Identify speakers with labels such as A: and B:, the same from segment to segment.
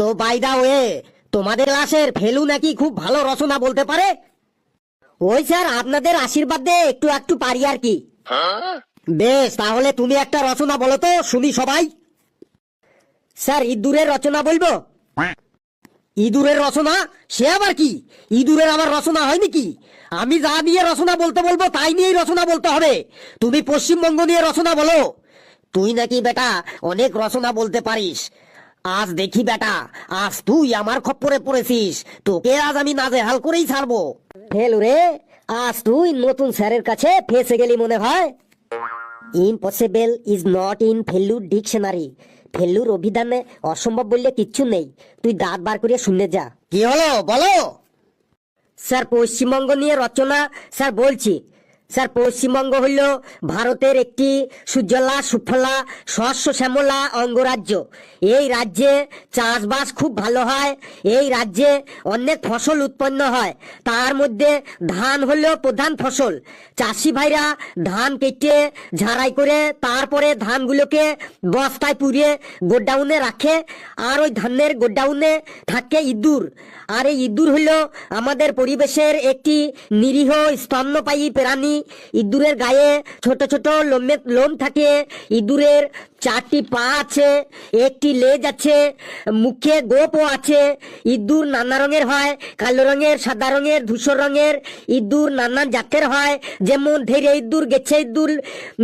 A: তো by the way, তোমাদের ক্লাসের ফেলু নাকি খুব ভালো রচনা বলতে পারে। ওই স্যার আপনাদের আশীর্বাদে একটু একটু পারি আর কি। বেশ, তাহলে তুমি একটা রচনা বলো তো শুনি সবাই। স্যার ইঁদুরের রচনা বলবো। ইঁদুরের রচনা? সে আবার কি? ইঁদুরের আবার রচনা হয় নাকি? আমি যা নিয়ে রচনা বলতে বলবো তাই নিয়েই রচনা বলতে হবে। তুমি পশ্চিমবঙ্গ নিয়ে রচনা বলো। তুই নাকি বেটা অনেক রচনা বলতে পারিস। আজ দেখি বেটা, আজ তুই আমার খপ্পরে পড়েছিস। তোকে আজ আমি নাজেহাল করেই ছাড়বো। ফেলু রে, আজ তুই নতুন স্যারের কাছে ফেসে গেলি মনে হয়। ইম্পসিবল ইজ নট ইন ফেলুর ডিকশনারি। ফেলুর অভিধানে অসম্ভব বললে কিচ্ছু নেই। তুই দাঁত বার করিয়ে শুনে যা। কি হলো বলো। স্যার পশ্চিমবঙ্গ নিয়ে রচনা স্যার বলছি। স্যার পশ্চিমবঙ্গ হইল ভারতের একটি সুজলা সুফলা শস্য শ্যামলা অঙ্গরাজ্য। এই রাজ্যে চাষবাস খুব ভালো হয়। এই রাজ্যে অনেক ফসল উৎপন্ন হয়। তার মধ্যে ধান হলো প্রধান ফসল। চাষি ভাইরা ধান কেটে ঝাড়াই করে তারপরে ধানগুলোকে বস্তায় পুড়িয়ে গোডাউনে রাখে। আর ওই ধানের গোডাউনে থাকে ইঁদুর। আর এই ইঁদুর হলো আমাদের পরিবেশের একটি নিরীহ স্তন্যপায়ী প্রাণী। ইঁদুরের গায়ে ছোট ছোট লোম থাকে। ইঁদুরের 4টি পা আছে, একটি লেজ আছে, মুখে গোপও আছে। ইঁদুর নানা রঙের হয়, কালো রঙের, সাদা রঙের, ধূসর রঙের। ইঁদুর নানান জাতের হয়, যেমন ধেড়ে ইঁদুর, গেছে ইঁদুর,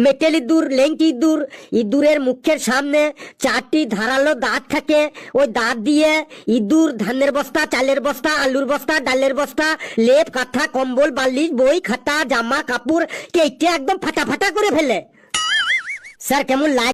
A: মেটেল ইঁদুর, লেংটি ইঁদুর। ইঁদুরের মুখের সামনে 4টি ধারালো দাঁত থাকে। ওই দাঁত দিয়ে ইঁদুর ধানের বস্তা, চালের বস্তা, আলুর বস্তা, ডালের বস্তা, লেপ, কাঁথা, কম্বল, বালিশ, বই, খাতা, জামা কাপড় কেটে একদম ফাটা ফাটা করে ফেলে। স্যার কেমন লাগে?